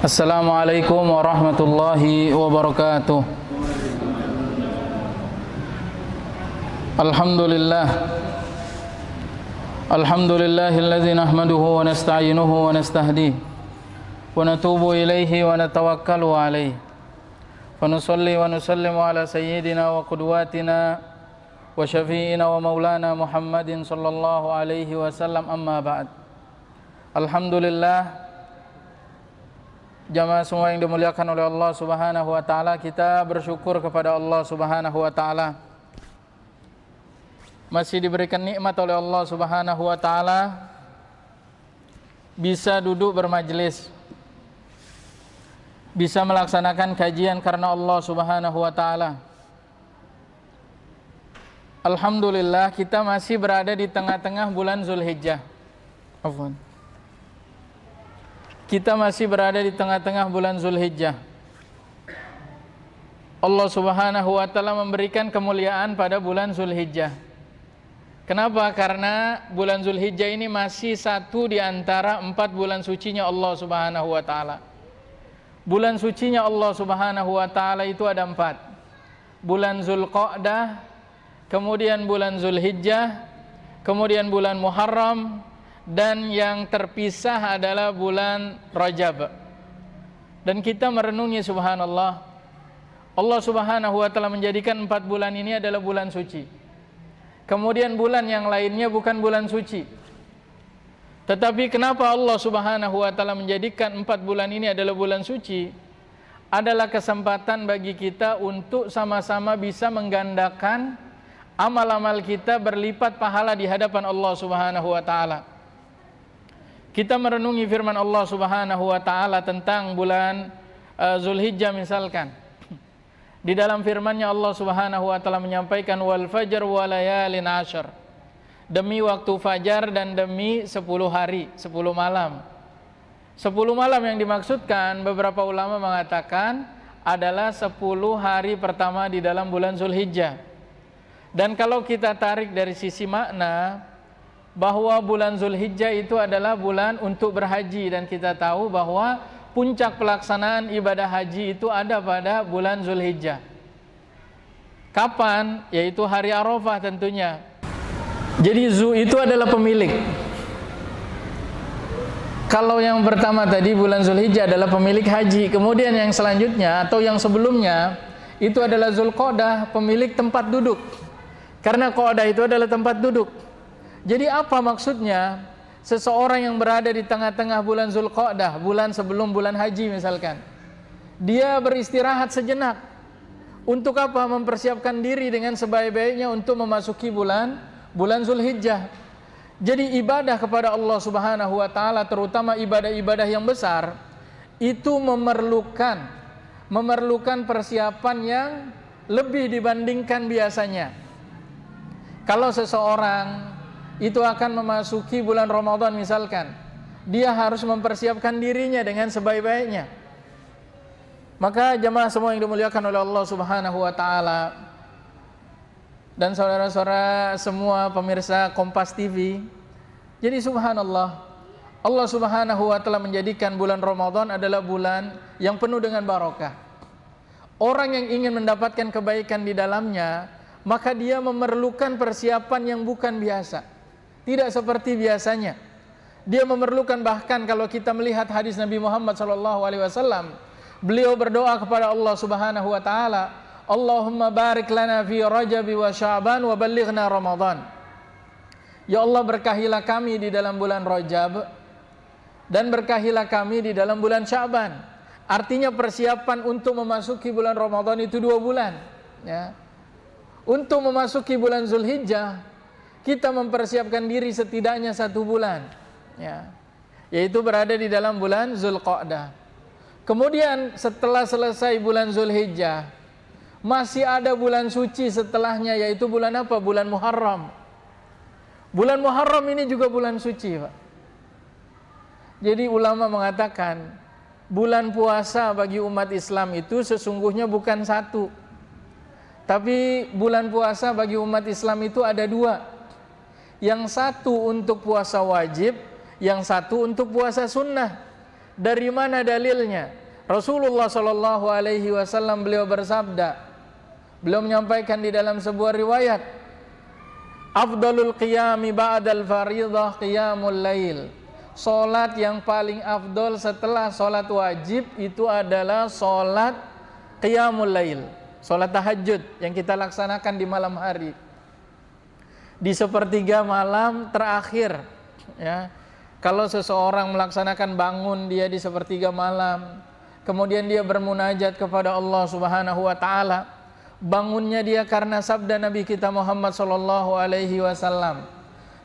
Assalamualaikum warahmatullahi wabarakatuh. Alhamdulillah. Alhamdulillahilladzi nahmaduhu wa nasta'inuhu wa nastahdihi wa natubu ilaihi wa natawakkalu alaihi. Wa nusalli wa nusallimu ala sayyidina wa qudwatina wa syafi'ina wa maulana Muhammadin sallallahu alaihi wasallam, amma ba'd. Alhamdulillah, jamaah semua yang dimuliakan oleh Allah Subhanahu wa taala, kita bersyukur kepada Allah Subhanahu wa taala masih diberikan nikmat oleh Allah Subhanahu wa taala bisa duduk bermajelis, bisa melaksanakan kajian karena Allah Subhanahu wa taala. Alhamdulillah, kita masih berada di tengah-tengah bulan Zulhijjah. Afwan. Kita masih berada di tengah-tengah bulan Zulhijjah. Allah Subhanahu wa taala memberikan kemuliaan pada bulan Zulhijjah. Kenapa? Karena bulan Zulhijjah ini masih satu di antara 4 bulan sucinya Allah Subhanahu wa taala. Bulan sucinya Allah Subhanahu wa taala itu ada 4. Bulan Zulqa'dah, kemudian bulan Zulhijjah, kemudian bulan Muharram, dan yang terpisah adalah bulan Rajab. Dan kita merenungi, subhanallah, Allah Subhanahu wa taala menjadikan 4 bulan ini adalah bulan suci. Kemudian bulan yang lainnya bukan bulan suci. Tetapi kenapa Allah Subhanahu wa taala menjadikan 4 bulan ini adalah bulan suci? Adalah kesempatan bagi kita untuk sama-sama bisa menggandakan amal-amal kita berlipat pahala di hadapan Allah Subhanahu wa taala. Kita merenungi firman Allah Subhanahu wa taala tentang bulan Zulhijjah misalkan. Di dalam firman-Nya Allah Subhanahu wa taala menyampaikan wal fajr wa layalin ashr. Demi waktu fajar dan demi 10 hari, 10 malam. 10 malam yang dimaksudkan beberapa ulama mengatakan adalah 10 hari pertama di dalam bulan Zulhijjah. Dan kalau kita tarik dari sisi makna, bahwa bulan Zulhijjah itu adalah bulan untuk berhaji, dan kita tahu bahwa puncak pelaksanaan ibadah haji itu ada pada bulan Zulhijjah. Kapan? Yaitu hari Arafah tentunya. Jadi Zu itu adalah pemilik. Kalau yang pertama tadi bulan Zulhijjah adalah pemilik haji, kemudian yang selanjutnya atau yang sebelumnya itu adalah Zulqa'dah, pemilik tempat duduk. Karena Qa'dah itu adalah tempat duduk. Jadi apa maksudnya? Seseorang yang berada di tengah-tengah bulan Zulqa'dah, bulan sebelum bulan haji misalkan, dia beristirahat sejenak. Untuk apa? Mempersiapkan diri dengan sebaik-baiknya untuk memasuki bulan Zulhijjah. Jadi ibadah kepada Allah Subhanahu wa taala, terutama ibadah-ibadah yang besar, itu memerlukan persiapan yang lebih dibandingkan biasanya. Kalau seseorang itu akan memasuki bulan Ramadan misalkan, dia harus mempersiapkan dirinya dengan sebaik-baiknya. Maka jamaah semua yang dimuliakan oleh Allah Subhanahu wa taala, dan saudara-saudara semua pemirsa Kompas TV, jadi subhanallah, Allah Subhanahu wa taala menjadikan bulan Ramadan adalah bulan yang penuh dengan barokah. Orang yang ingin mendapatkan kebaikan di dalamnya, maka dia memerlukan persiapan yang bukan biasa. Tidak seperti biasanya. Dia memerlukan, bahkan kalau kita melihat hadis Nabi Muhammad SAW, beliau berdoa kepada Allah Subhanahu wa taala, Allahumma barik lana fi Rajab wa Sya'ban wa ballighna Ramadan. Ya Allah, berkahilah kami di dalam bulan Rajab dan berkahilah kami di dalam bulan Sya'ban. Artinya persiapan untuk memasuki bulan Ramadan itu 2 bulan, ya. Untuk memasuki bulan Zulhijjah, kita mempersiapkan diri setidaknya 1 bulan, ya, yaitu berada di dalam bulan Zulqa'dah. Kemudian setelah selesai bulan Zulhijjah, masih ada bulan suci setelahnya, yaitu bulan apa? Bulan Muharram. Bulan Muharram ini juga bulan suci, Pak. Jadi ulama mengatakan bulan puasa bagi umat Islam itu sesungguhnya bukan 1, tapi bulan puasa bagi umat Islam itu ada 2. Yang satu untuk puasa wajib, yang satu untuk puasa sunnah. Dari mana dalilnya? Rasulullah Shallallahu Alaihi Wasallam beliau bersabda, beliau menyampaikan di dalam sebuah riwayat, afdalul qiyami ba'dal faridah qiyamul lail. Salat yang paling afdol setelah salat wajib itu adalah salat qiyamul lail, salat tahajud yang kita laksanakan di malam hari, di sepertiga malam terakhir. Ya, kalau seseorang melaksanakan bangun dia di sepertiga malam, kemudian dia bermunajat kepada Allah Subhanahu wa taala, bangunnya dia karena sabda Nabi kita Muhammad sallallahu alaihi wasallam,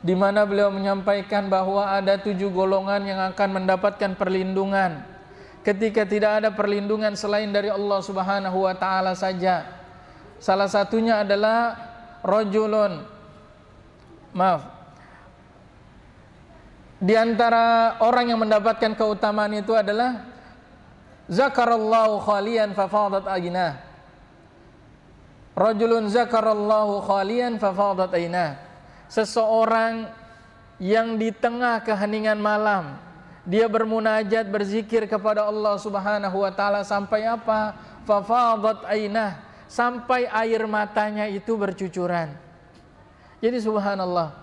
di mana beliau menyampaikan bahwa ada 7 golongan yang akan mendapatkan perlindungan ketika tidak ada perlindungan selain dari Allah Subhanahu wa taala saja. Salah satunya adalah di antara orang yang mendapatkan keutamaan itu adalah zakarallahu khalian fafadat aynah. Rajulun zakarallahu khalian fafadat aynah. Seseorang yang di tengah keheningan malam dia bermunajat, berzikir kepada Allah Subhanahu wa taala sampai apa? Fafadat aynah, sampai air matanya itu bercucuran. Jadi subhanallah,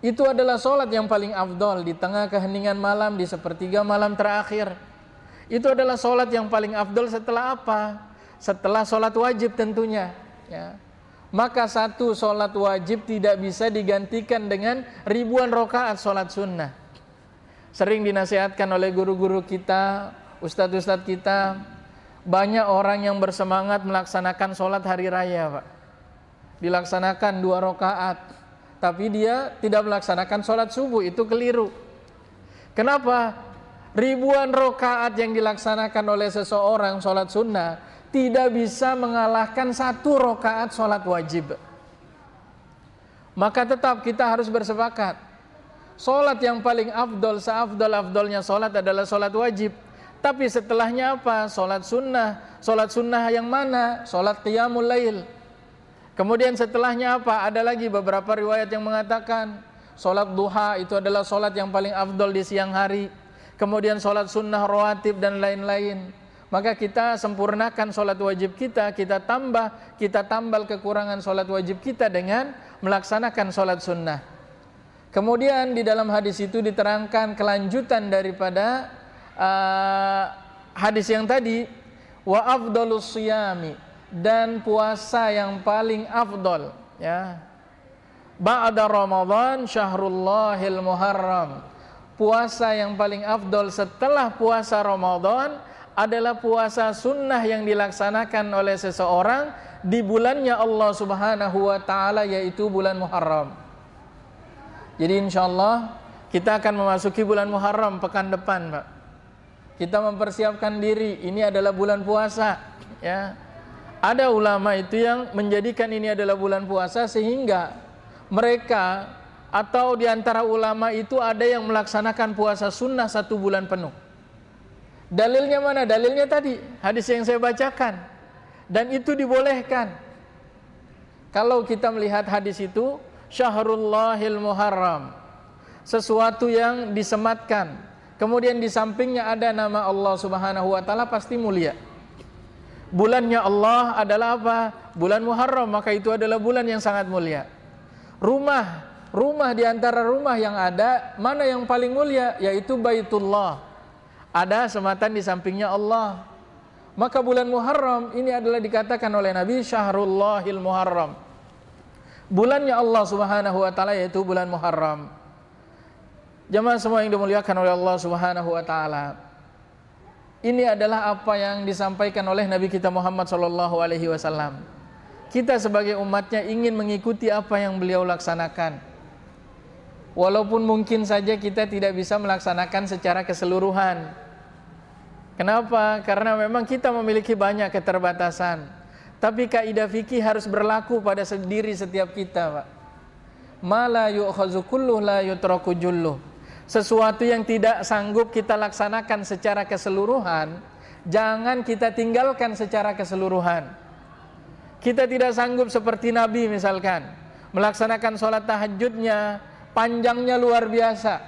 itu adalah salat yang paling afdol di tengah keheningan malam, di sepertiga malam terakhir. Itu adalah salat yang paling afdol setelah apa? Setelah salat wajib tentunya, ya. Maka satu salat wajib tidak bisa digantikan dengan ribuan rakaat salat sunnah. Sering dinasihatkan oleh guru-guru kita, ustadz-ustadz kita, banyak orang yang bersemangat melaksanakan salat hari raya, Pak. Dilaksanakan 2 rakaat, tapi dia tidak melaksanakan salat subuh, itu keliru. Kenapa? Ribuan rakaat yang dilaksanakan oleh seseorang salat sunnah tidak bisa mengalahkan 1 rakaat salat wajib. Maka tetap kita harus bersepakat, salat yang paling afdol, seafdol-afdolnya salat adalah salat wajib. Tapi setelahnya apa? Salat sunnah. Salat sunnah yang mana? Salat qiyamul lail. Kemudian setelahnya apa? Ada lagi beberapa riwayat yang mengatakan salat duha itu adalah salat yang paling afdol di siang hari. Kemudian salat sunnah rawatib dan lain-lain. Maka kita sempurnakan salat wajib kita tambal kekurangan salat wajib kita dengan melaksanakan salat sunnah. Kemudian di dalam hadis itu diterangkan kelanjutan daripada hadis yang tadi, wa afdalus siyami, dan puasa yang paling afdol, ya, ba'da Ramadan syahrullahil muharram. Puasa yang paling afdol setelah puasa Ramadan adalah puasa sunnah yang dilaksanakan oleh seseorang di bulannya Allah Subhanahu wa taala, yaitu bulan Muharram. Jadi insyaallah kita akan memasuki bulan Muharram pekan depan, Pak. Kita mempersiapkan diri, ini adalah bulan puasa, ya. Ada ulama itu yang menjadikan ini adalah bulan puasa sehingga mereka atau di antara ulama itu ada yang melaksanakan puasa sunnah 1 bulan penuh. Dalilnya mana? Dalilnya tadi hadis yang saya bacakan, dan itu dibolehkan. Kalau kita melihat hadis itu, syahrullahil muharram, sesuatu yang disematkan, kemudian di sampingnya ada nama Allah Subhanahu wa taala, pasti mulia. Bulannya Allah adalah apa? Bulan Muharram, maka itu adalah bulan yang sangat mulia. Rumah di antara rumah yang ada, mana yang paling mulia? Yaitu Baitullah. Ada sematan di sampingnya Allah. Maka bulan Muharram ini adalah dikatakan oleh Nabi Syahrullahil Muharram, bulannya Allah Subhanahu wa taala, yaitu bulan Muharram. Jamaah semua yang dimuliakan oleh Allah Subhanahu wa taala, ini adalah apa yang disampaikan oleh Nabi kita Muhammad sallallahu alaihi wasallam. Kita sebagai umatnya ingin mengikuti apa yang beliau laksanakan. Walaupun mungkin saja kita tidak bisa melaksanakan secara keseluruhan. Kenapa? Karena memang kita memiliki banyak keterbatasan. Tapi kaidah fikih harus berlaku pada diri setiap kita, Pak. Ma la yu'khazu kulluh la yutraku julluh. Sesuatu yang tidak sanggup kita laksanakan secara keseluruhan, jangan kita tinggalkan secara keseluruhan. Kita tidak sanggup seperti Nabi misalkan, melaksanakan sholat tahajudnya, panjangnya luar biasa,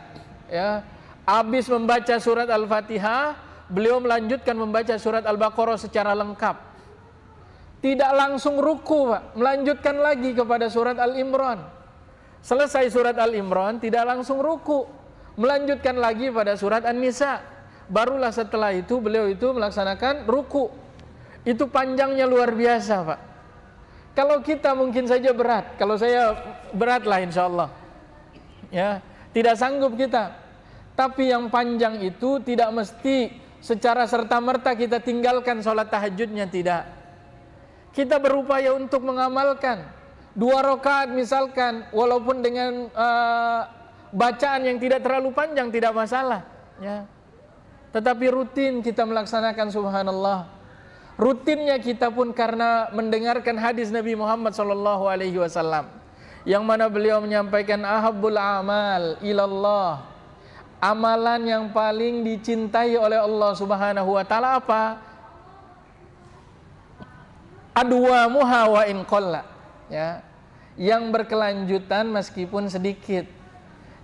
ya. Habis membaca surat Al-Fatihah, beliau melanjutkan membaca surat Al-Baqarah secara lengkap. Tidak langsung ruku, Pak, melanjutkan lagi kepada surat Al-Imran. Selesai surat Al-Imran, tidak langsung ruku, melanjutkan lagi pada surat An-Nisa. Barulah setelah itu beliau itu melaksanakan ruku. Itu panjangnya luar biasa, Pak. Kalau kita mungkin saja berat, kalau saya berat lah insya Allah, ya, tidak sanggup kita. Tapi yang panjang itu tidak mesti secara serta-merta kita tinggalkan sholat tahajudnya, tidak. Kita berupaya untuk mengamalkan 2 rakaat misalkan, walaupun dengan bacaan yang tidak terlalu panjang, tidak masalah, ya. Tetapi rutin kita melaksanakan, subhanallah. Rutinnya kita pun karena mendengarkan hadis Nabi Muhammad SAW, yang mana beliau menyampaikan ahabbul amal ilallah, amalan yang paling dicintai oleh Allah Subhanahu wa taala apa? Adwamuha wa in qalla, ya, yang berkelanjutan meskipun sedikit.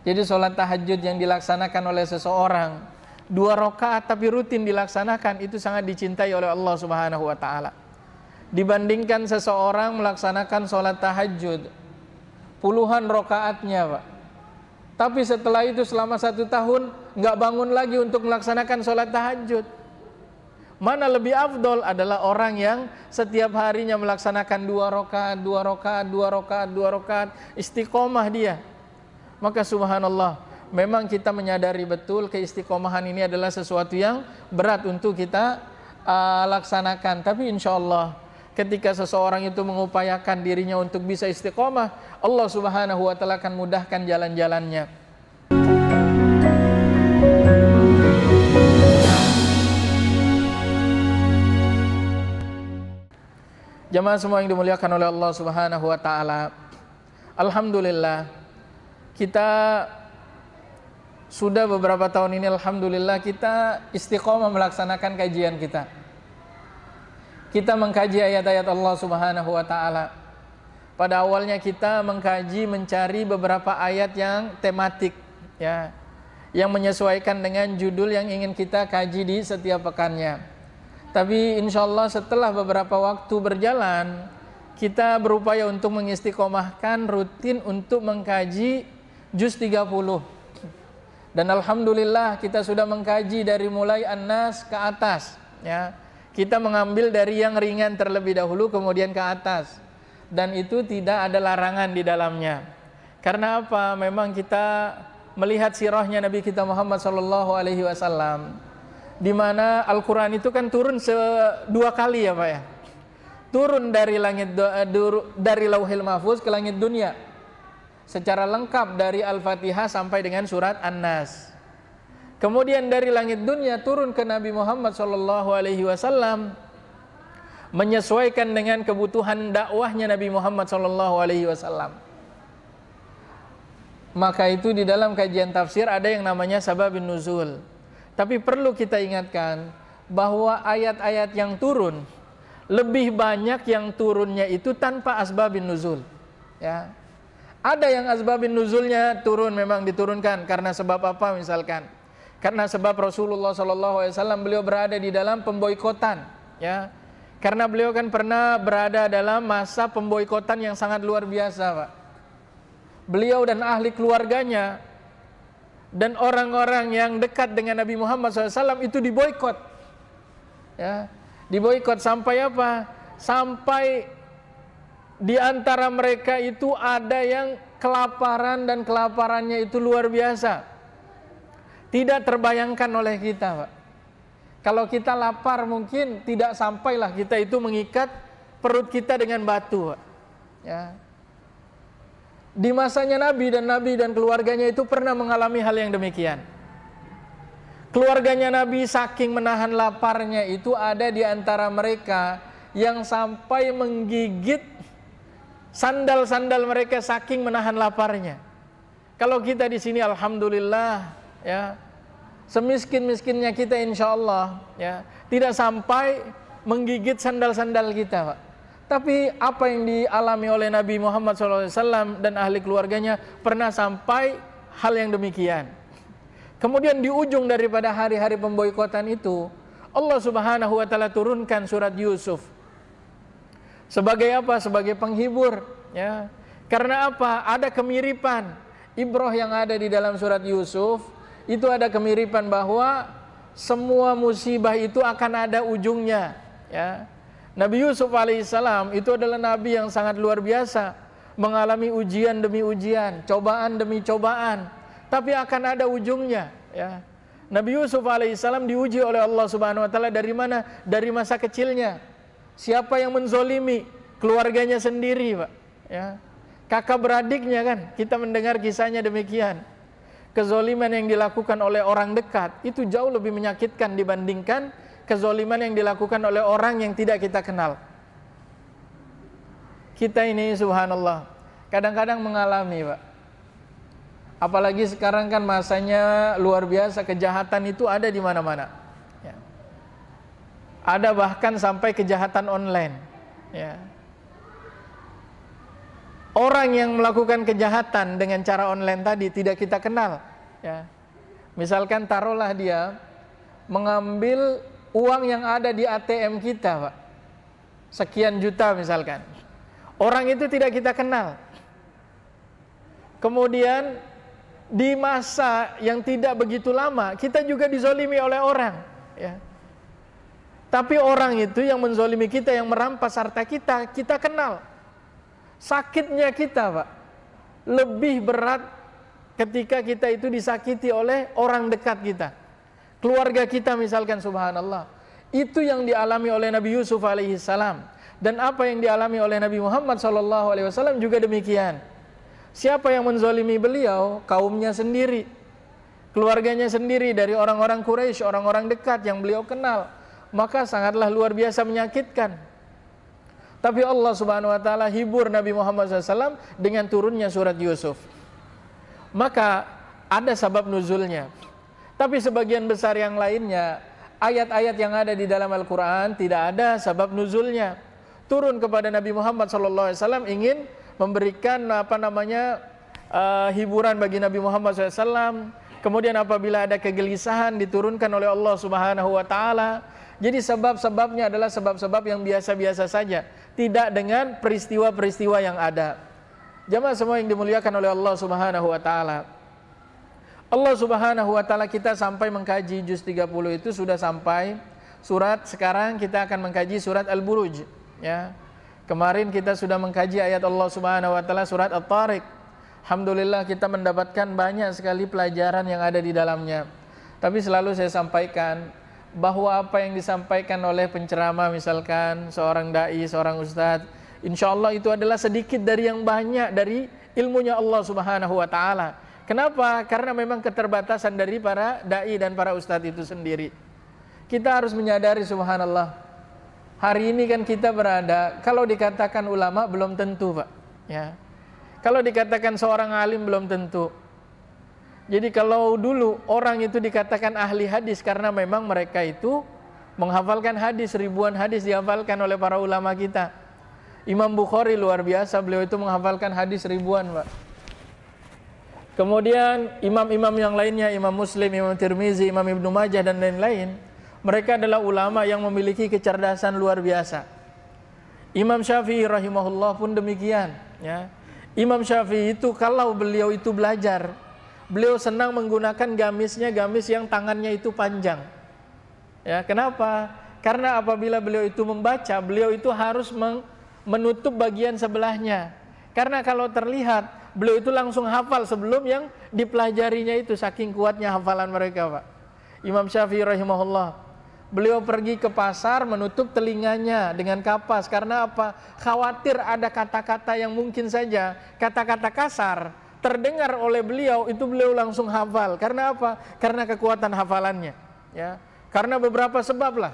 Jadi sholat tahajud yang dilaksanakan oleh seseorang 2 rakaat tapi rutin dilaksanakan, itu sangat dicintai oleh Allah Subhanahu wa taala. Dibandingkan seseorang melaksanakan sholat tahajud puluhan rakaatnya, Pak, tapi setelah itu selama 1 tahun nggak bangun lagi untuk melaksanakan sholat tahajud. Mana lebih afdol adalah orang yang setiap harinya melaksanakan 2 rakaat, 2 rakaat, 2 rakaat, 2 rakaat, istiqomah dia. Maka subhanallah, memang kita menyadari betul keistiqomahan ini adalah sesuatu yang berat untuk kita laksanakan. Tapi insya Allah ketika seseorang itu mengupayakan dirinya untuk bisa istiqomah, Allah Subhanahu wa taala akan mudahkan jalan-jalannya. Jamaah semua yang dimuliakan oleh Allah Subhanahu wa taala, alhamdulillah kita sudah beberapa tahun ini, alhamdulillah kita istiqomah melaksanakan kajian kita. Kita mengkaji ayat-ayat Allah Subhanahu wa taala. Pada awalnya kita mengkaji, mencari beberapa ayat yang tematik, ya, yang menyesuaikan dengan judul yang ingin kita kaji di setiap pekannya. Tapi insya Allah setelah beberapa waktu berjalan, kita berupaya untuk mengistiqomahkan rutin untuk mengkaji juz 30. Dan alhamdulillah kita sudah mengkaji dari mulai An-Nas ke atas, ya. Kita mengambil dari yang ringan terlebih dahulu kemudian ke atas. Dan itu tidak ada larangan di dalamnya. Karena apa? Memang kita melihat sirahnya Nabi kita Muhammad SAW, di mana Al-Quran itu kan turun 2 kali, ya Pak, ya. Turun dari dari Lauhil Mahfuz ke langit dunia secara lengkap dari Al-Fatihah sampai dengan surat An-Nas. Kemudian dari langit dunia turun ke Nabi Muhammad SAW menyesuaikan dengan kebutuhan dakwahnya Nabi Muhammad SAW. Maka itu di dalam kajian tafsir ada yang namanya sababun nuzul. Tapi perlu kita ingatkan bahwa ayat-ayat yang turun lebih banyak yang turunnya itu tanpa asbabun nuzul, ya. Ada yang asbabun nuzulnya turun, memang diturunkan karena sebab apa, misalkan karena sebab Rasulullah SAW beliau berada di dalam pemboikotan, ya. Karena beliau kan pernah berada dalam masa pemboikotan yang sangat luar biasa, Pak. Beliau dan ahli keluarganya dan orang-orang yang dekat dengan Nabi Muhammad SAW itu diboikot, ya. Diboikot sampai apa? Sampai di antara mereka itu ada yang kelaparan, dan kelaparannya itu luar biasa. Tidak terbayangkan oleh kita, Pak. Kalau kita lapar mungkin tidak sampailah kita itu mengikat perut kita dengan batu, Pak, ya. Di masanya Nabi dan keluarganya itu pernah mengalami hal yang demikian. Keluarganya Nabi saking menahan laparnya itu ada di antara mereka yang sampai menggigit sandal-sandal mereka saking menahan laparnya. Kalau kita di sini alhamdulillah, ya, semiskin-miskinnya kita insya Allah, ya, tidak sampai menggigit sandal-sandal kita, Pak. Tapi apa yang dialami oleh Nabi Muhammad SAW dan ahli keluarganya pernah sampai hal yang demikian. Kemudian di ujung daripada hari-hari pemboikotan itu, Allah Subhanahu wa taala turunkan surat Yusuf. Sebagai apa? Sebagai penghibur, ya. Karena apa? Ada kemiripan ibrah yang ada di dalam surat Yusuf. Itu ada kemiripan bahwa semua musibah itu akan ada ujungnya, ya. Nabi Yusuf alaihissalam itu adalah nabi yang sangat luar biasa, mengalami ujian demi ujian, cobaan demi cobaan, tapi akan ada ujungnya, ya. Nabi Yusuf alaihissalam diuji oleh Allah Subhanahu wa taala dari mana? Dari masa kecilnya. Siapa yang menzolimi keluarganya sendiri, Pak, ya. Kakak beradiknya kan, kita mendengar kisahnya demikian. Kezoliman yang dilakukan oleh orang dekat itu jauh lebih menyakitkan dibandingkan kezoliman yang dilakukan oleh orang yang tidak kita kenal. Kita ini subhanallah kadang-kadang mengalami, Pak. Apalagi sekarang kan masanya luar biasa, kejahatan itu ada di mana-mana, ya. Ada bahkan sampai kejahatan online, ya. Orang yang melakukan kejahatan dengan cara online tadi tidak kita kenal, ya. Misalkan taruhlah dia mengambil uang yang ada di ATM kita, Pak, sekian juta misalkan. Orang itu tidak kita kenal. Kemudian di masa yang tidak begitu lama kita juga dizolimi oleh orang, ya. Tapi orang itu yang menzolimi kita, yang merampas harta kita, kita kenal. Sakitnya kita, Pak, lebih berat ketika kita itu disakiti oleh orang dekat kita, keluarga kita misalkan, subhanallah. Itu yang dialami oleh Nabi Yusuf alaihissalam, dan apa yang dialami oleh Nabi Muhammad SAW juga demikian. Siapa yang menzolimi beliau? Kaumnya sendiri, keluarganya sendiri, dari orang-orang Quraisy, orang-orang dekat yang beliau kenal. Maka sangatlah luar biasa menyakitkan. Tapi Allah Subhanahu wa taala hibur Nabi Muhammad SAW dengan turunnya surat Yusuf. Maka ada sebab nuzulnya. Tapi sebagian besar yang lainnya, ayat-ayat yang ada di dalam Al-Quran tidak ada sebab nuzulnya. Turun kepada Nabi Muhammad SAW ingin memberikan hiburan bagi Nabi Muhammad SAW. Kemudian apabila ada kegelisahan diturunkan oleh Allah Subhanahu wa taala. Jadi sebab-sebabnya adalah sebab-sebab yang biasa-biasa saja, tidak dengan peristiwa-peristiwa yang ada. Jamaah semua yang dimuliakan oleh Allah Subhanahu wa taala. Allah Subhanahu wa taala, kita sampai mengkaji juz 30 itu sudah sampai surat, sekarang kita akan mengkaji surat Al-Buruj, ya. Kemarin kita sudah mengkaji ayat Allah Subhanahu wa taala surat At-Tariq. Alhamdulillah kita mendapatkan banyak sekali pelajaran yang ada di dalamnya. Tapi selalu saya sampaikan bahwa apa yang disampaikan oleh penceramah misalkan, seorang dai, seorang ustadz, insya Allah itu adalah sedikit dari yang banyak dari ilmunya Allah Subhanahu wa ta'ala. Kenapa? Karena memang keterbatasan dari para dai dan para ustadz itu sendiri. Kita harus menyadari subhanallah, hari ini kan kita berada, kalau dikatakan ulama belum tentu, Pak, ya. Kalau dikatakan seorang alim belum tentu. Jadi kalau dulu orang itu dikatakan ahli hadis karena memang mereka itu menghafalkan hadis, ribuan hadis dihafalkan oleh para ulama kita. Imam Bukhari luar biasa, beliau itu menghafalkan hadis ribuan, Pak. Kemudian imam-imam yang lainnya, Imam Muslim, Imam Tirmizi, Imam Ibnu Majah dan lain-lain, mereka adalah ulama yang memiliki kecerdasan luar biasa. Imam Syafi'i rahimahullah pun demikian, ya. Imam Syafi'i itu kalau beliau itu belajar, beliau senang menggunakan gamisnya, gamis yang tangannya itu panjang. Ya, kenapa? Karena apabila beliau itu membaca, beliau itu harus menutup bagian sebelahnya. Karena kalau terlihat, beliau itu langsung hafal sebelum yang dipelajarinya itu, saking kuatnya hafalan mereka, Pak. Imam Syafi'i rahimahullah, beliau pergi ke pasar menutup telinganya dengan kapas. Karena apa? Khawatir ada kata-kata yang mungkin saja kata-kata kasar terdengar oleh beliau, itu beliau langsung hafal. Karena apa? Karena kekuatan hafalannya, ya. Karena beberapa sebab lah,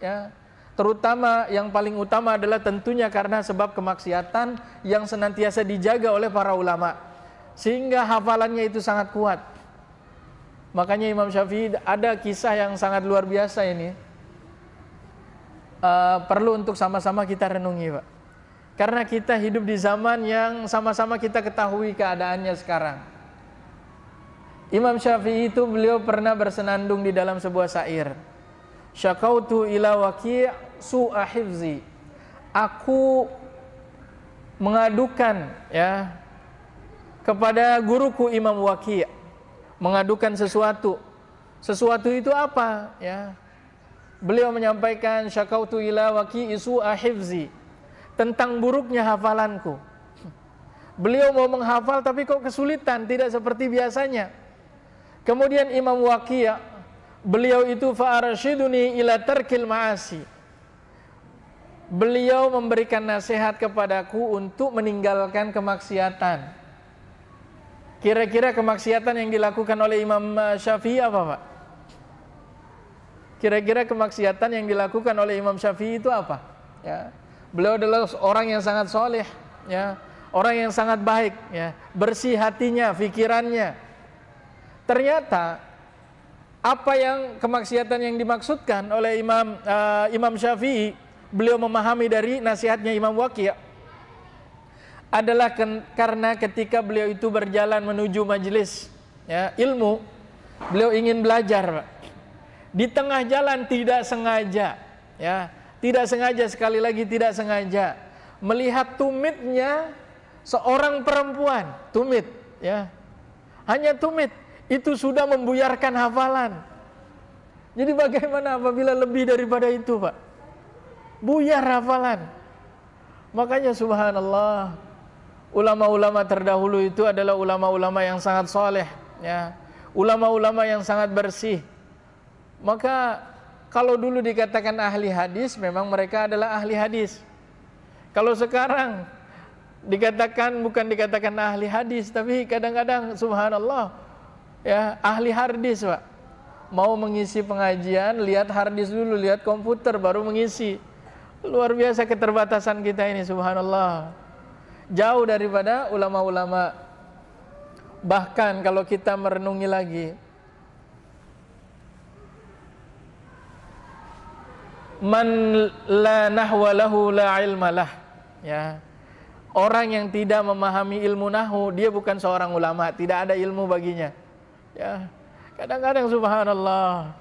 ya. Terutama yang paling utama adalah tentunya karena sebab kemaksiatan yang senantiasa dijaga oleh para ulama, sehingga hafalannya itu sangat kuat. Makanya Imam Syafi'i ada kisah yang sangat luar biasa ini, perlu untuk sama-sama kita renungi, Pak. Karena kita hidup di zaman yang sama-sama kita ketahui keadaannya sekarang. Imam Syafi'i itu beliau pernah bersenandung di dalam sebuah syair. Syakautu ila Waki' su'a hifzi. Aku mengadukan ya kepada guruku Imam Waki', mengadukan sesuatu. Sesuatu itu apa? Ya. Beliau menyampaikan syakautu ila Waki' su'a hifzi, tentang buruknya hafalanku. Beliau mau menghafal tapi kok kesulitan, tidak seperti biasanya. Kemudian Imam Waki', beliau itu fa'arsyiduni ila tarkil ma'asi. Beliau memberikan nasihat kepadaku untuk meninggalkan kemaksiatan. Kira-kira kemaksiatan yang dilakukan oleh Imam Syafi'i apa, Pak? Kira-kira kemaksiatan yang dilakukan oleh Imam Syafi'i itu apa? Ya. Beliau adalah orang yang sangat soleh, ya, orang yang sangat baik, ya, bersih hatinya, pikirannya. Ternyata apa yang kemaksiatan yang dimaksudkan oleh Imam Syafi'i, beliau memahami dari nasihatnya Imam Waki' adalah karena ketika beliau itu berjalan menuju majelis ya, ilmu, beliau ingin belajar, Pak. Di tengah jalan tidak sengaja, ya, tidak sengaja, sekali lagi tidak sengaja, melihat tumitnya seorang perempuan, tumit, ya, hanya tumit, itu sudah membuyarkan hafalan. Jadi bagaimana apabila lebih daripada itu, Pak? Buyar hafalan. Makanya subhanallah, ulama-ulama terdahulu itu adalah ulama-ulama yang sangat soleh, ya, ulama-ulama yang sangat bersih. Maka kalau dulu dikatakan ahli hadis, memang mereka adalah ahli hadis. Kalau sekarang bukan dikatakan ahli hadis, tapi kadang-kadang subhanallah, ya, ahli hardis, Pak. Mau mengisi pengajian, lihat hardis dulu, lihat komputer baru mengisi. Luar biasa keterbatasan kita ini, subhanallah. Jauh daripada ulama-ulama. Bahkan kalau kita merenungi lagi, man la nahwa lahu la ilmalah, ya. Orang yang tidak memahami ilmu nahwu, dia bukan seorang ulama, tidak ada ilmu baginya. Ya. Kadang-kadang subhanallah,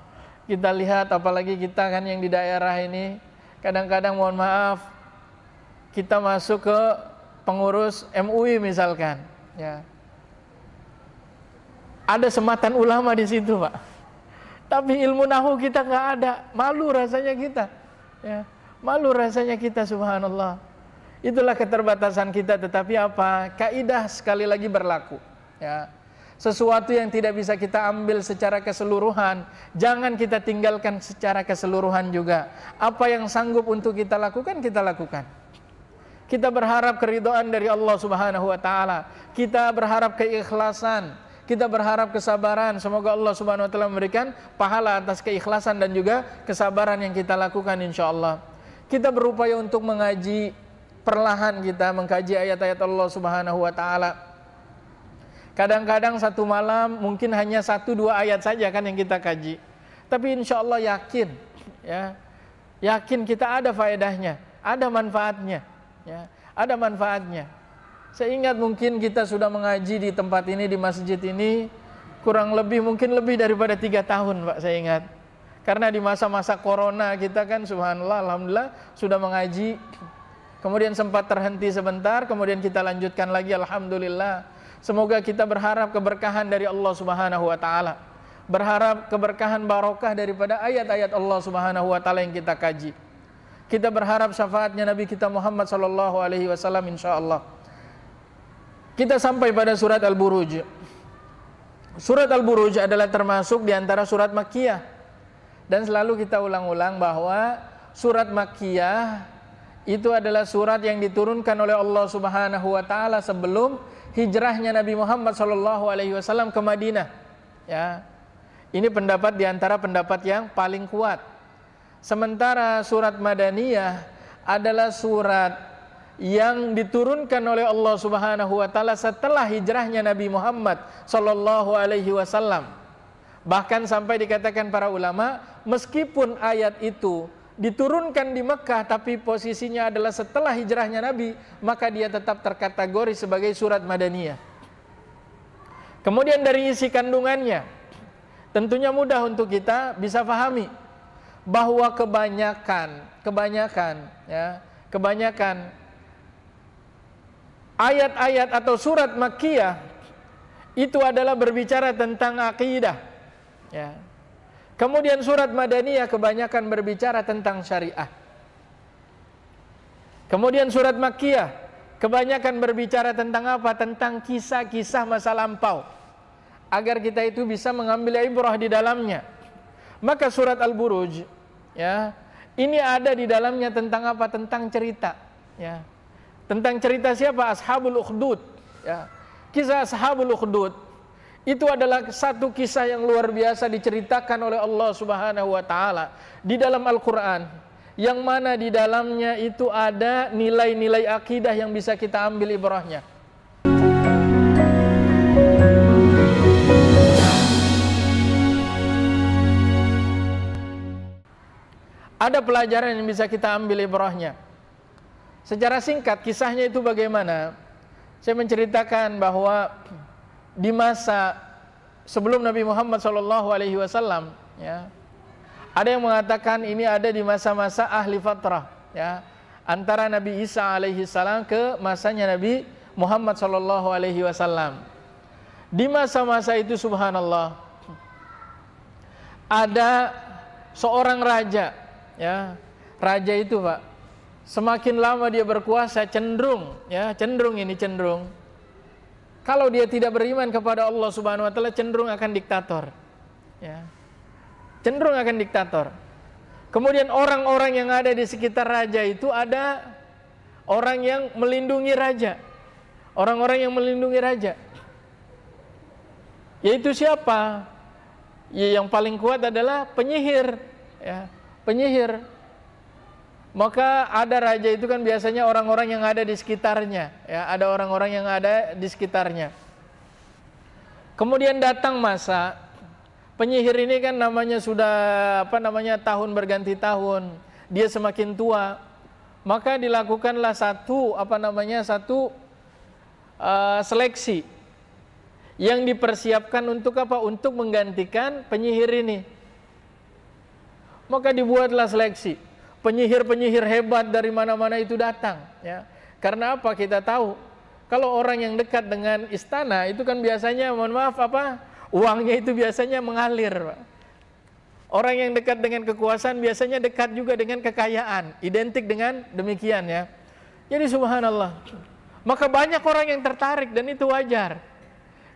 kita lihat apalagi kita kan yang di daerah ini, kadang-kadang mohon maaf, kita masuk ke pengurus MUI misalkan, ya. Ada sematan ulama di situ, Pak. Tapi ilmu nahwu kita nggak ada, malu rasanya kita, ya, malu rasanya kita, subhanallah. Itulah keterbatasan kita, tetapi apa? Kaidah sekali lagi berlaku, ya. Sesuatu yang tidak bisa kita ambil secara keseluruhan, jangan kita tinggalkan secara keseluruhan juga. Apa yang sanggup untuk kita lakukan, kita lakukan. Kita berharap keridhaan dari Allah Subhanahu wa taala. Kita berharap keikhlasan. Kita berharap kesabaran, semoga Allah Subhanahu wa taala memberikan pahala atas keikhlasan dan juga kesabaran yang kita lakukan insyaallah. Kita berupaya untuk mengaji, perlahan kita mengkaji ayat-ayat Allah Subhanahu wa taala. Kadang-kadang satu malam mungkin hanya 1-2 ayat saja kan yang kita kaji. Tapi insyaallah yakin, ya. Yakin kita ada faedahnya, ada manfaatnya, ya. Ada manfaatnya. Saya ingat mungkin kita sudah mengaji di tempat ini, di masjid ini, kurang lebih mungkin lebih daripada 3 tahun, Pak, saya ingat. Karena di masa-masa corona kita kan subhanallah, alhamdulillah sudah mengaji. Kemudian sempat terhenti sebentar, kemudian kita lanjutkan lagi, alhamdulillah. Semoga kita berharap keberkahan dari Allah Subhanahu wa taala. Berharap keberkahan barokah daripada ayat-ayat Allah Subhanahu wa taala yang kita kaji. Kita berharap syafaatnya Nabi kita Muhammad sallallahu alaihi wasallam insyaallah. Kita sampai pada surat Al-Buruj. Surat Al-Buruj adalah termasuk di antara surat Makkiyah. Dan selalu kita ulang-ulang bahwa surat Makkiyah itu adalah surat yang diturunkan oleh Allah Subhanahu wa taala sebelum hijrahnya Nabi Muhammad sallallahu alaihi wasallam ke Madinah. Ya. Ini pendapat di antara pendapat yang paling kuat. Sementara surat Madaniyah adalah surat yang diturunkan oleh Allah Subhanahu wa taala setelah hijrahnya Nabi Muhammad sallallahu alaihi wasallam. Bahkan sampai dikatakan para ulama, meskipun ayat itu diturunkan di Mekah tapi posisinya adalah setelah hijrahnya Nabi, maka dia tetap terkategori sebagai surat Madaniyah. Kemudian dari isi kandungannya, tentunya mudah untuk kita bisa pahami bahwa kebanyakan ayat-ayat atau surat Makkiyah itu adalah berbicara tentang akidah, ya. Kemudian surat Madaniyah kebanyakan berbicara tentang syariah. Kemudian surat Makkiyah kebanyakan berbicara tentang apa? Tentang kisah-kisah masa lampau, agar kita itu bisa mengambil ibrah di dalamnya. Maka surat Al-Buruj, ya, ini ada di dalamnya tentang apa? Tentang cerita, ya. Tentang cerita siapa? Ashabul Ukhdud, ya. Kisah Ashabul Ukhdud itu adalah satu kisah yang luar biasa diceritakan oleh Allah Subhanahu wa taala di dalam Al-Qur'an, yang mana di dalamnya itu ada nilai-nilai akidah yang bisa kita ambil ibrahnya. Ada pelajaran yang bisa kita ambil ibrahnya. Secara singkat kisahnya itu bagaimana? Saya menceritakan bahwa di masa sebelum Nabi Muhammad SAW, ya, ada yang mengatakan ini ada di masa-masa ahli fatrah, ya, antara Nabi Isa alaihissalam ke masanya Nabi Muhammad SAW. Di masa-masa itu subhanallah ada seorang raja, ya. Raja itu, Pak, semakin lama dia berkuasa cenderung kalau dia tidak beriman kepada Allah Subhanahu wa taala cenderung akan diktator, ya. Cenderung akan diktator. Kemudian orang-orang yang ada di sekitar raja itu ada orang yang melindungi raja. Orang-orang yang melindungi raja. Yaitu siapa? Ya, yang paling kuat adalah penyihir, ya, penyihir. Maka ada raja itu kan biasanya orang-orang yang ada di sekitarnya, ya, ada orang-orang yang ada di sekitarnya. Kemudian datang masa penyihir ini kan namanya sudah tahun berganti tahun, dia semakin tua. Maka dilakukanlah satu seleksi yang dipersiapkan untuk apa? Untuk menggantikan penyihir ini. Maka dibuatlah seleksi. Penyihir-penyihir hebat dari mana-mana itu datang, ya. Karena apa? Kita tahu kalau orang yang dekat dengan istana itu kan biasanya, mohon maaf, uangnya itu biasanya mengalir, Pak. Orang yang dekat dengan kekuasaan biasanya dekat juga dengan kekayaan, identik dengan demikian, ya. Jadi subhanallah, maka banyak orang yang tertarik dan itu wajar.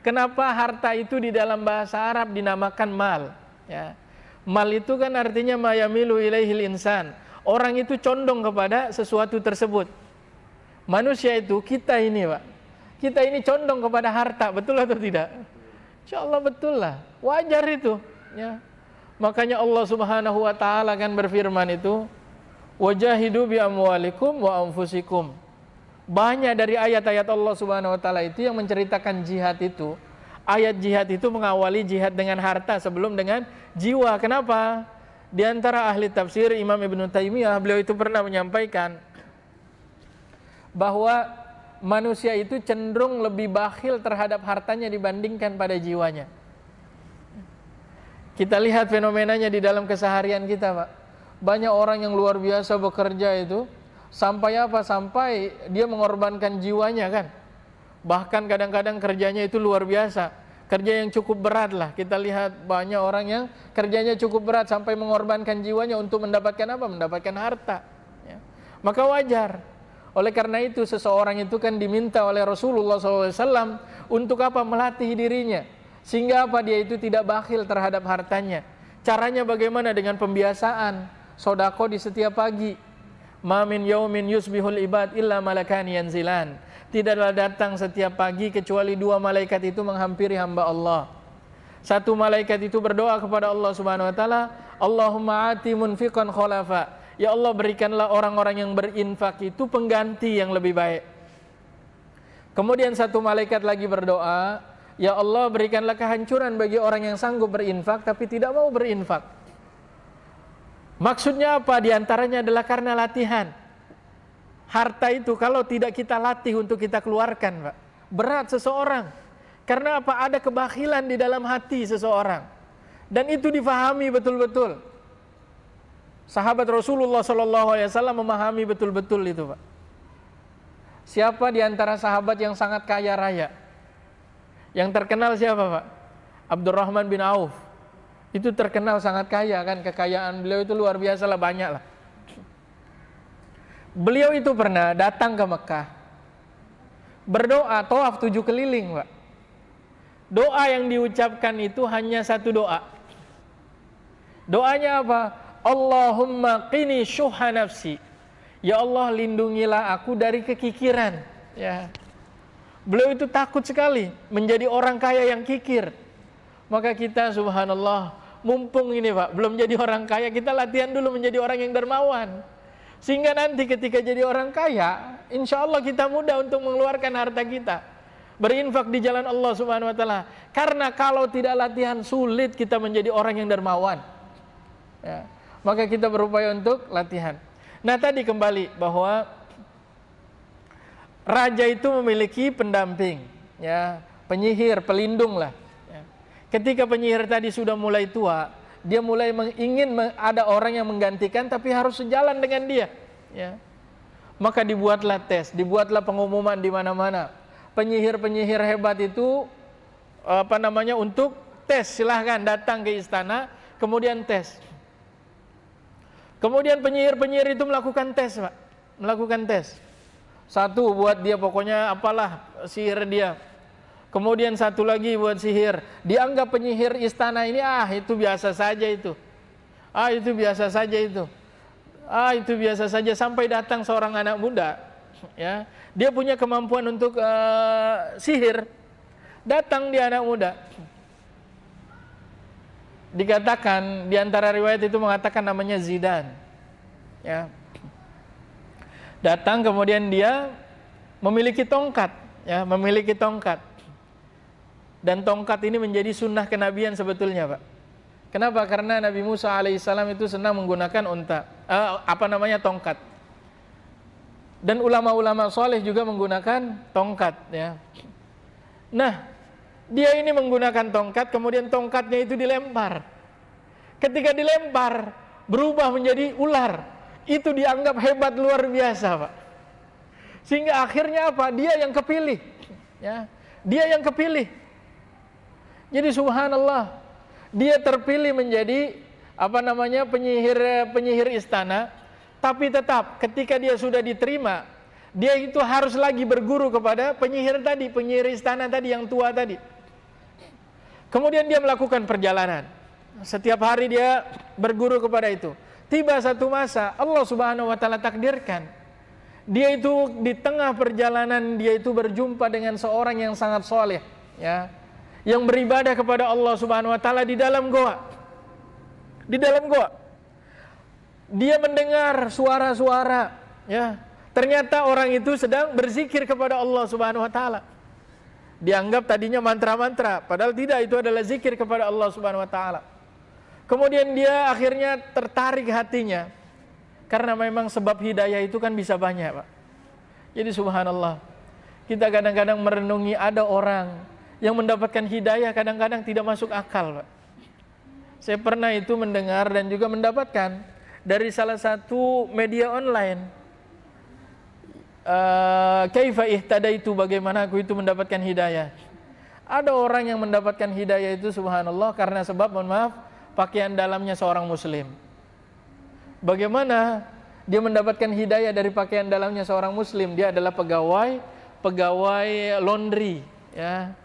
Kenapa harta itu di dalam bahasa Arab dinamakan mal, ya. Mal itu kan artinya mayamilu ilaihil insan. Orang itu condong kepada sesuatu tersebut. Manusia itu, kita ini, Pak, kita ini condong kepada harta, betul atau tidak? Insyaallah betul lah, wajar itu, ya. Makanya Allah Subhanahu wa taala kan berfirman itu, wajahidu bi amwalikum wa anfusikum. Banyak dari ayat-ayat Allah Subhanahu wa taala itu yang menceritakan jihad itu. Ayat jihad itu mengawali jihad dengan harta sebelum dengan jiwa. Kenapa? Di antara ahli tafsir Imam Ibn Taimiyah, beliau itu pernah menyampaikan bahwa manusia itu cenderung lebih bakhil terhadap hartanya dibandingkan pada jiwanya. Kita lihat fenomenanya di dalam keseharian kita, Pak. Banyak orang yang luar biasa bekerja itu sampai apa? Sampai dia mengorbankan jiwanya, kan. Bahkan kadang-kadang kerjanya itu luar biasa. Kerja yang cukup berat lah. Kita lihat banyak orang yang kerjanya cukup berat sampai mengorbankan jiwanya untuk mendapatkan apa? Mendapatkan harta, ya. Maka wajar. Oleh karena itu seseorang itu kan diminta oleh Rasulullah SAW untuk apa? Melatih dirinya. Sehingga apa? Dia itu tidak bakhil terhadap hartanya. Caranya bagaimana? Dengan pembiasaan sedekah di setiap pagi. Ma min yaumin yusbihul ibad illa malakani yanzilan. Tidaklah datang setiap pagi kecuali dua malaikat itu menghampiri hamba Allah. Satu malaikat itu berdoa kepada Allah Subhanahu wa taala, Allahumma ati munfiqan khalafa. Ya Allah, berikanlah orang-orang yang berinfak itu pengganti yang lebih baik. Kemudian satu malaikat lagi berdoa, ya Allah, berikanlah kehancuran bagi orang yang sanggup berinfak tapi tidak mau berinfak. Maksudnya apa? Di antaranya adalah karena latihan. Harta itu kalau tidak kita latih untuk kita keluarkan, Pak, berat seseorang. Karena apa? Ada kebakhilan di dalam hati seseorang. Dan itu difahami betul-betul. Sahabat Rasulullah SAW memahami betul-betul itu, Pak. Siapa di antara sahabat yang sangat kaya raya? Yang terkenal siapa, Pak? Abdurrahman bin Auf. Itu terkenal sangat kaya kan, kekayaan beliau itu luar biasa lah, banyak lah. Beliau itu pernah datang ke Mekah, berdoa tawaf 7 keliling, Pak. Doa yang diucapkan itu hanya satu doa. Doanya apa? Allahumma qini syuha nafsi. Ya Allah, lindungilah aku dari kekikiran. Ya. Beliau itu takut sekali menjadi orang kaya yang kikir. Maka kita subhanallah, mumpung ini Pak, belum jadi orang kaya, kita latihan dulu menjadi orang yang dermawan. Sehingga nanti ketika jadi orang kaya, insya Allah kita mudah untuk mengeluarkan harta kita, berinfak di jalan Allah Subhanahu wa Ta'ala. Karena kalau tidak latihan, sulit kita menjadi orang yang dermawan. Ya. Maka kita berupaya untuk latihan. Nah, tadi kembali bahwa raja itu memiliki pendamping, ya, penyihir, pelindung lah. Ya. Ketika penyihir tadi sudah mulai tua, dia mulai ingin ada orang yang menggantikan, tapi harus sejalan dengan dia. Ya. Maka dibuatlah tes, dibuatlah pengumuman di mana-mana. Penyihir-penyihir hebat itu untuk tes, silahkan datang ke istana, kemudian tes. Kemudian penyihir-penyihir itu melakukan tes, Pak. Melakukan tes. Satu buat dia pokoknya apalah sihir dia. Kemudian satu lagi buat sihir. Dianggap penyihir istana ini, itu biasa saja itu. Itu biasa saja itu. Itu biasa saja, sampai datang seorang anak muda. Ya, dia punya kemampuan untuk sihir. Datang dia anak muda. Dikatakan di antara riwayat itu mengatakan namanya Zidan. Ya. Datang kemudian dia memiliki tongkat, ya, memiliki tongkat. Dan tongkat ini menjadi sunnah kenabian sebetulnya, Pak. Kenapa? Karena Nabi Musa alaihissalam itu senang menggunakan tongkat. Dan ulama-ulama soleh juga menggunakan tongkat, ya. Nah, dia ini menggunakan tongkat, kemudian tongkatnya itu dilempar. Ketika dilempar, berubah menjadi ular. Itu dianggap hebat luar biasa, Pak. Sehingga akhirnya apa? Dia yang kepilih. Ya, dia yang kepilih. Jadi subhanallah, dia terpilih menjadi penyihir istana. Tapi tetap ketika dia sudah diterima, dia itu harus lagi berguru kepada penyihir istana tadi yang tua tadi. Kemudian dia melakukan perjalanan. Setiap hari dia berguru kepada itu. Tiba satu masa Allah Subhanahu wa Ta'ala takdirkan, dia itu di tengah perjalanan dia itu berjumpa dengan seorang yang sangat soleh, ya, yang beribadah kepada Allah Subhanahu wa Ta'ala di dalam goa. Di dalam goa. Dia mendengar suara-suara, ya. Ternyata orang itu sedang berzikir kepada Allah Subhanahu wa Ta'ala. Dianggap tadinya mantra-mantra, padahal tidak, itu adalah zikir kepada Allah Subhanahu wa Ta'ala. Kemudian dia akhirnya tertarik hatinya, karena memang sebab hidayah itu kan bisa banyak, Pak. Jadi subhanallah, kita kadang-kadang merenungi ada orang yang mendapatkan hidayah kadang-kadang tidak masuk akal, Pak. Saya pernah itu mendengar dan juga mendapatkan dari salah satu media online. Kaifa ihtadaitu, bagaimana aku itu mendapatkan hidayah. Ada orang yang mendapatkan hidayah itu subhanallah karena sebab, mohon maaf, pakaian dalamnya seorang muslim. Bagaimana dia mendapatkan hidayah dari pakaian dalamnya seorang muslim? Dia adalah pegawai laundry, ya.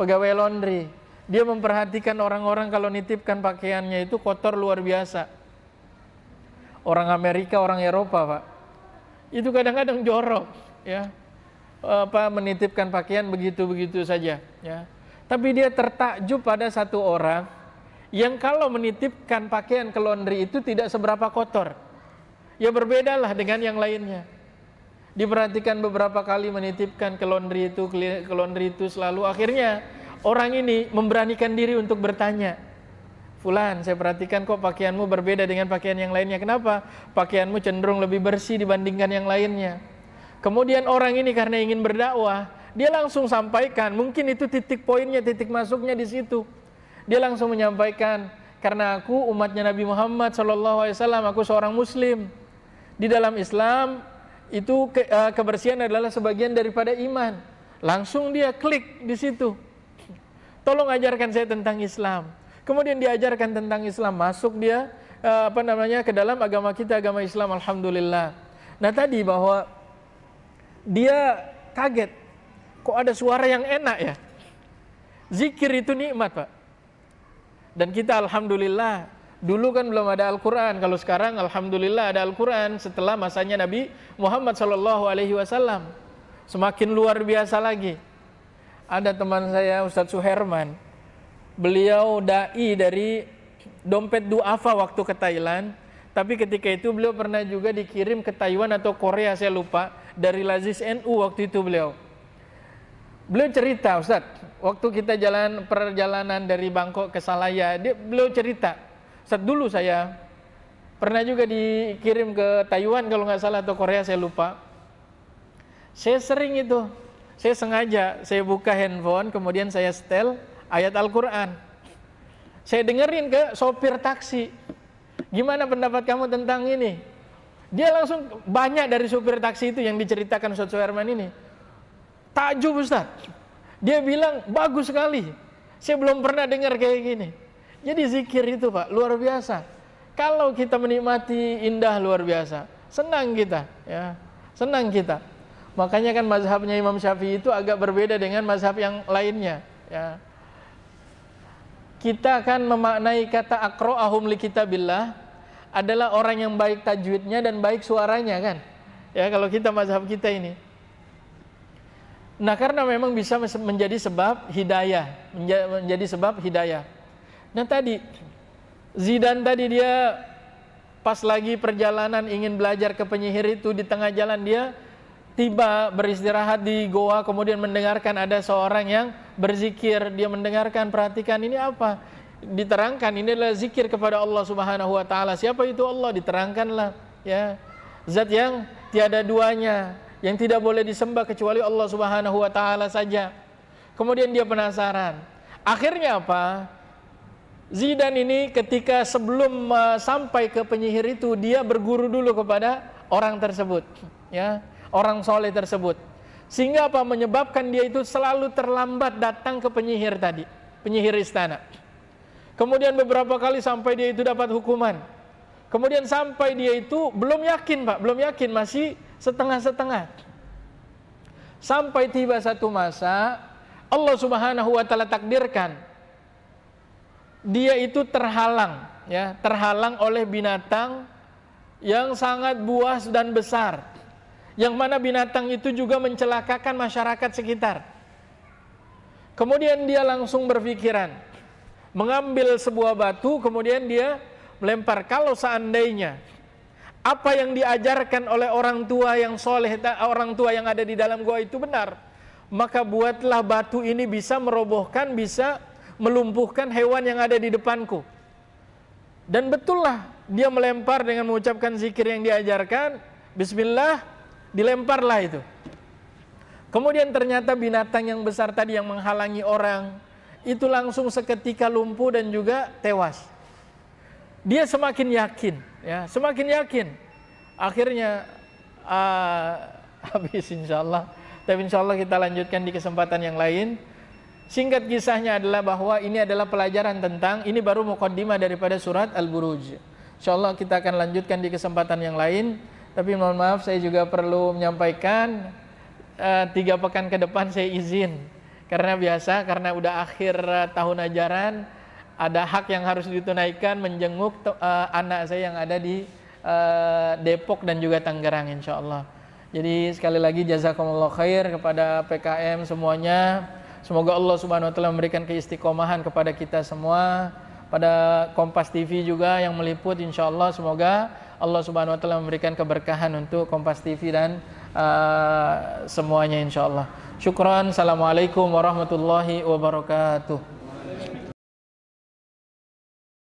Pegawai laundry. Dia memperhatikan orang-orang kalau nitipkan pakaiannya itu kotor luar biasa. Orang Amerika, orang Eropa, Pak, itu kadang-kadang jorok, ya, menitipkan pakaian begitu-begitu saja, ya. Tapi dia tertakjub pada satu orang yang kalau menitipkan pakaian ke laundry itu tidak seberapa kotor. Ya berbedalah dengan yang lainnya. Diperhatikan beberapa kali menitipkan ke laundry itu selalu. Akhirnya orang ini memberanikan diri untuk bertanya, Fulan, saya perhatikan kok pakaianmu berbeda dengan pakaian yang lainnya. Kenapa? Pakaianmu cenderung lebih bersih dibandingkan yang lainnya. Kemudian orang ini karena ingin berdakwah, dia langsung sampaikan. Mungkin itu titik poinnya, titik masuknya di situ. Dia langsung menyampaikan, karena aku umatnya Nabi Muhammad SAW, aku seorang Muslim. Di dalam Islam itu kebersihan adalah sebagian daripada iman. Langsung dia klik di situ. Tolong ajarkan saya tentang Islam. Kemudian diajarkan tentang Islam, masuk dia ke dalam agama kita, agama Islam, alhamdulillah. Nah tadi bahwa dia kaget, kok ada suara yang enak ya. Zikir itu nikmat, Pak. Dan kita alhamdulillah, dulu kan belum ada Al-Quran. Kalau sekarang alhamdulillah ada Al-Quran setelah masanya Nabi Muhammad SAW. Semakin luar biasa lagi. Ada teman saya Ustadz Suherman, beliau da'i dari dompet duafa waktu ke Thailand. Tapi ketika itu beliau pernah juga dikirim ke Taiwan atau Korea, saya lupa, dari Lazis NU waktu itu beliau. Beliau cerita, Ustadz, waktu kita perjalanan dari Bangkok ke Salaya, beliau cerita, Ustadz, dulu saya pernah juga dikirim ke Taiwan kalau nggak salah, atau Korea, saya lupa. Saya sering itu, saya sengaja, saya buka handphone, kemudian saya setel ayat Al-Quran. Saya dengerin ke sopir taksi. Gimana pendapat kamu tentang ini? Dia langsung, banyak dari sopir taksi itu yang diceritakan Ustadz Suherman ini. Takjub Ustaz. Dia bilang bagus sekali. Saya belum pernah dengar kayak gini. Jadi zikir itu Pak luar biasa. Kalau kita menikmati indah luar biasa. Senang kita, ya. Senang kita. Makanya kan mazhabnya Imam Syafi'i itu agak berbeda dengan mazhab yang lainnya, ya. Kita kan memaknai kata aqra'ahum li kitabillah adalah orang yang baik tajwidnya dan baik suaranya kan. Ya kalau kita mazhab kita ini. Nah karena memang bisa menjadi sebab hidayah, menjadi sebab hidayah. Nah tadi Zidan tadi dia pas lagi perjalanan ingin belajar ke penyihir itu, di tengah jalan dia tiba beristirahat di goa, kemudian mendengarkan ada seorang yang berzikir. Dia mendengarkan, perhatikan ini apa? Diterangkan ini adalah zikir kepada Allah Subhanahu wa taala. Siapa itu Allah? Diterangkanlah, ya. Zat yang tiada duanya, yang tidak boleh disembah kecuali Allah Subhanahu wa taala saja. Kemudian dia penasaran. Akhirnya apa? Zidan ini ketika sebelum sampai ke penyihir itu, dia berguru dulu kepada orang tersebut, ya, orang soleh tersebut. Sehingga apa? Menyebabkan dia itu selalu terlambat datang ke penyihir tadi, penyihir istana. Kemudian beberapa kali sampai dia itu dapat hukuman. Kemudian sampai dia itu belum yakin Pak, belum yakin, masih setengah-setengah. Sampai tiba satu masa Allah Subhanahu wa taala takdirkan dia itu terhalang, ya, terhalang oleh binatang yang sangat buas dan besar. Yang mana binatang itu juga mencelakakan masyarakat sekitar. Kemudian dia langsung berpikiran, mengambil sebuah batu, kemudian dia melempar. Kalau seandainya apa yang diajarkan oleh orang tua yang soleh, orang tua yang ada di dalam gua itu benar, maka buatlah batu ini bisa merobohkan, bisa melumpuhkan hewan yang ada di depanku. Dan betullah dia melempar dengan mengucapkan zikir yang diajarkan, Bismillah, dilemparlah itu. Kemudian ternyata binatang yang besar tadi yang menghalangi orang itu langsung seketika lumpuh dan juga tewas. Dia semakin yakin, ya, semakin yakin. Akhirnya habis insyaallah. Tapi insyaallah kita lanjutkan di kesempatan yang lain. Singkat kisahnya adalah bahwa ini adalah pelajaran tentang, ini baru muqaddimah daripada surat Al-Buruj. Insyaallah kita akan lanjutkan di kesempatan yang lain. Tapi mohon maaf, saya juga perlu menyampaikan 3 pekan ke depan saya izin. Karena biasa, karena udah akhir tahun ajaran, ada hak yang harus ditunaikan, menjenguk anak saya yang ada di Depok dan juga Tangerang insyaallah. Jadi sekali lagi jazakumullah khair kepada PKM semuanya. Semoga Allah Subhanahu wa taala memberikan keistiqomahan kepada kita semua. Pada Kompas TV juga yang meliput, insyaallah semoga Allah Subhanahu wa taala memberikan keberkahan untuk Kompas TV dan semuanya insyaallah. Syukran. Assalamualaikum warahmatullahi wabarakatuh.